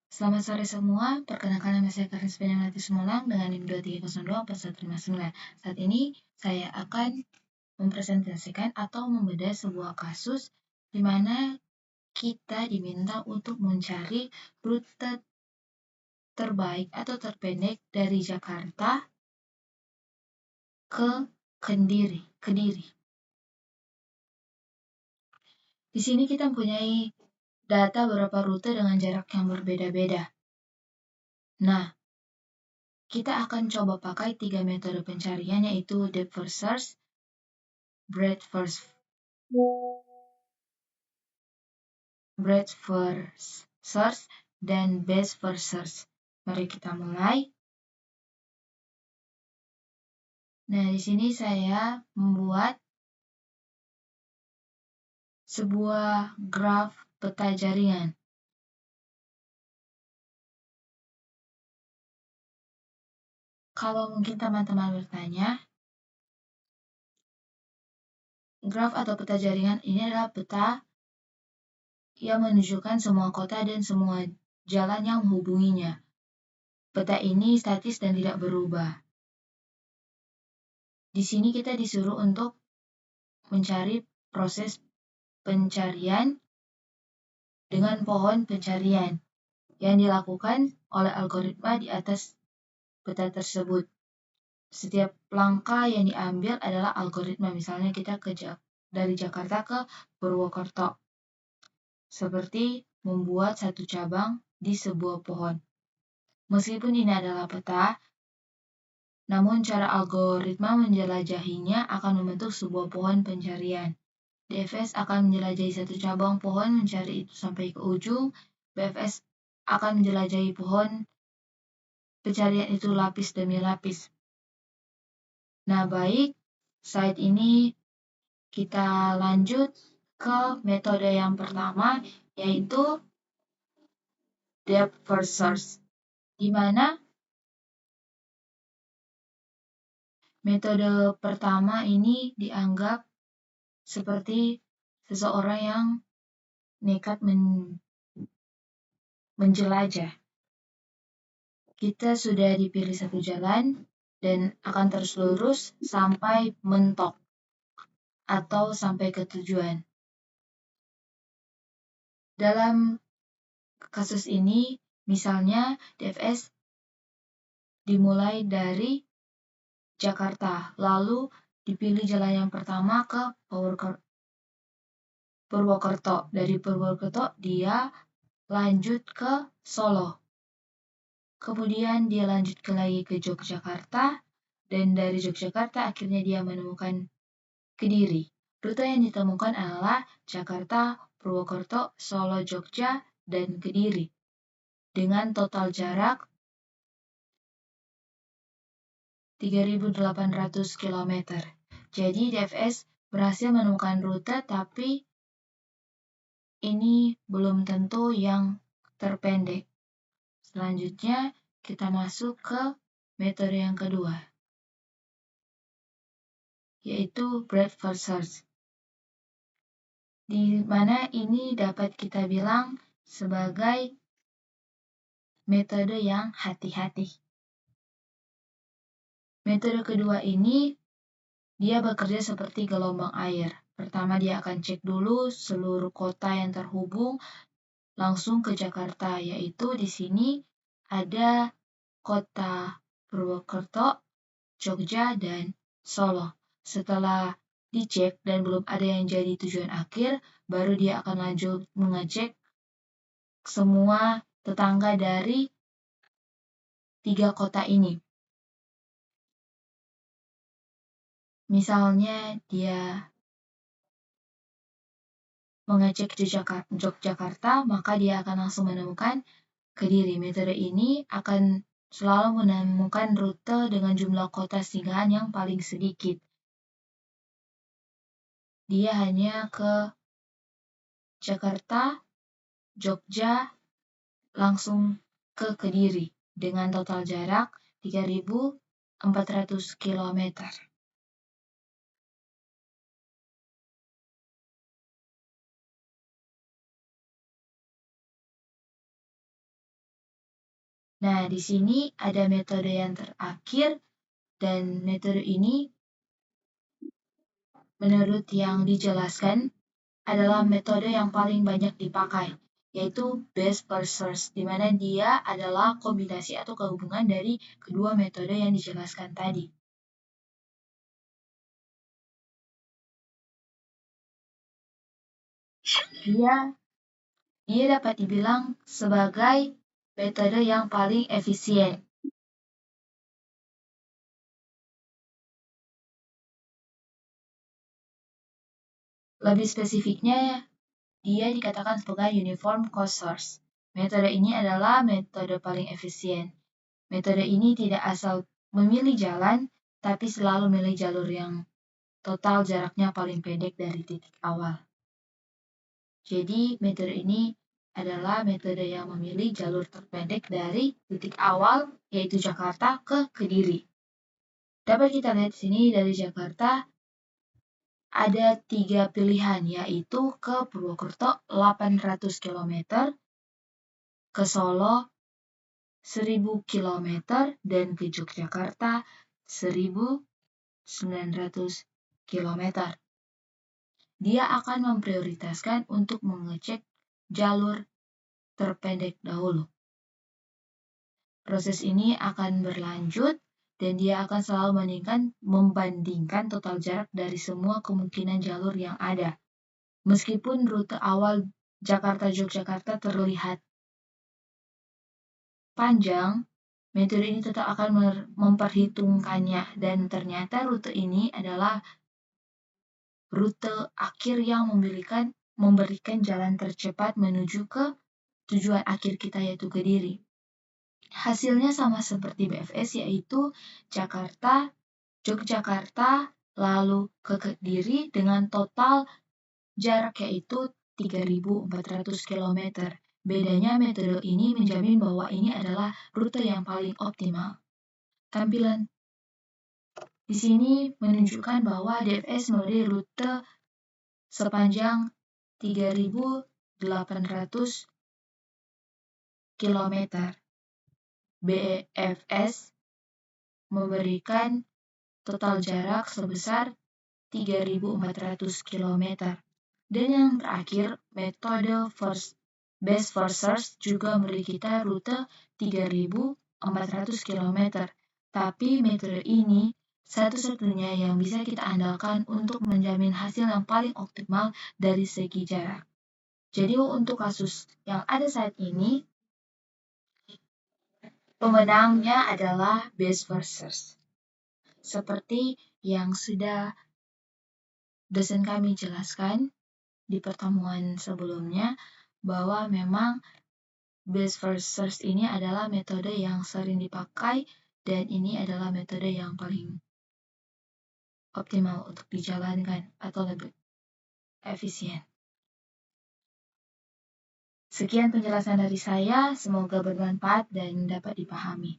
Selamat sore semua, perkenalkan nama saya Karin Spenyanati Semolang dengan NIM 23024159. Saat ini saya akan mempresentasikan atau membedah sebuah kasus di mana kita diminta untuk mencari rute terbaik atau terpendek dari Jakarta ke Kediri. Di sini kita mempunyai data beberapa rute dengan jarak yang berbeda-beda. Nah, kita akan coba pakai 3 metode pencarian yaitu depth first search, breadth first search, dan base first search. Mari kita mulai. Nah, di sini saya membuat sebuah graf peta jaringan. Kalau mungkin teman-teman bertanya, graf atau peta jaringan ini adalah peta yang menunjukkan semua kota dan semua jalan yang menghubunginya. Peta ini statis dan tidak berubah. Di sini kita disuruh untuk mencari proses pencarian dengan pohon pencarian yang dilakukan oleh algoritma di atas peta tersebut. Setiap langkah yang diambil adalah algoritma. Misalnya kita dari Jakarta ke Purwokerto. Seperti membuat satu cabang di sebuah pohon. Meskipun ini adalah peta, namun cara algoritma menjelajahinya akan membentuk sebuah pohon pencarian. DFS akan menjelajahi satu cabang pohon mencari itu sampai ke ujung. BFS akan menjelajahi pohon pencarian itu lapis demi lapis. Nah, baik, saat ini kita lanjut ke metode yang pertama, yaitu depth first search, di mana metode pertama ini dianggap seperti seseorang yang nekat menjelajah. Kita sudah dipilih satu jalan dan akan terus lurus sampai mentok atau sampai ke tujuan. Dalam kasus ini, misalnya DFS dimulai dari Jakarta, lalu dipilih jalan yang pertama ke Purwokerto. Dari Purwokerto dia lanjut ke Solo. Kemudian dia lanjut lagi ke Yogyakarta, dan dari Yogyakarta akhirnya dia menemukan Kediri. Rute yang ditemukan adalah Jakarta, Purwokerto, Solo, Jogja, dan Kediri. Dengan total jarak 3.800 km. Jadi DFS berhasil menemukan rute, tapi ini belum tentu yang terpendek. Selanjutnya kita masuk ke metode yang kedua, yaitu breadth first search. Di mana ini dapat kita bilang sebagai metode yang hati-hati. Metode kedua ini dia bekerja seperti gelombang air. Pertama dia akan cek dulu seluruh kota yang terhubung langsung ke Jakarta, yaitu di sini ada kota Purwokerto, Jogja, dan Solo. Setelah dicek dan belum ada yang jadi tujuan akhir, baru dia akan lanjut mengecek semua tetangga dari 3 kota ini. Misalnya dia mengecek Yogyakarta, maka dia akan langsung menemukan Kediri. Metode ini akan selalu menemukan rute dengan jumlah kota singgahan yang paling sedikit. Dia hanya ke Jakarta, Jogja, langsung ke Kediri dengan total jarak 3.400 km. Nah, di sini ada metode yang terakhir, dan metode ini menurut yang dijelaskan adalah metode yang paling banyak dipakai, yaitu best first search, di mana dia adalah kombinasi atau gabungan dari kedua metode yang dijelaskan tadi. Dia dapat dibilang sebagai metode yang paling efisien. Lebih spesifiknya, dia dikatakan sebagai uniform cost source. Metode ini adalah metode paling efisien. Metode ini tidak asal memilih jalan, tapi selalu memilih jalur yang total jaraknya paling pendek dari titik awal. Jadi, metode ini adalah metode yang memilih jalur terpendek dari titik awal, yaitu Jakarta ke Kediri. Dapat kita lihat di sini dari Jakarta, ada 3 pilihan, yaitu ke Purwokerto 800 km, ke Solo 1000 km, dan ke Yogyakarta 1900 km. Dia akan memprioritaskan untuk mengecek jalur terpendek dahulu. Proses ini akan berlanjut dan dia akan selalu membandingkan total jarak dari semua kemungkinan jalur yang ada. Meskipun rute awal Jakarta-Yogyakarta terlihat panjang, metode ini tetap akan memperhitungkannya, dan ternyata rute ini adalah rute akhir yang memberikan jalan tercepat menuju ke tujuan akhir kita, yaitu Kediri. Hasilnya sama seperti BFS, yaitu Jakarta, Yogyakarta, lalu ke Kediri dengan total jarak yaitu 3.400 km. Bedanya metode ini menjamin bahwa ini adalah rute yang paling optimal. Tampilan di sini menunjukkan bahwa DFS mode rute sepanjang 3.800 km. BFS memberikan total jarak sebesar 3.400 km. Dan yang terakhir, metode best first search juga memberi kita rute 3.400 km. Tapi metode ini satu-satunya yang bisa kita andalkan untuk menjamin hasil yang paling optimal dari segi jarak. Jadi untuk kasus yang ada saat ini, pemenangnya adalah best first search. Seperti yang sudah dosen kami jelaskan di pertemuan sebelumnya, bahwa memang best first search ini adalah metode yang sering dipakai, dan ini adalah metode yang paling optimal untuk dijalankan atau lebih efisien. Sekian penjelasan dari saya, semoga bermanfaat dan dapat dipahami.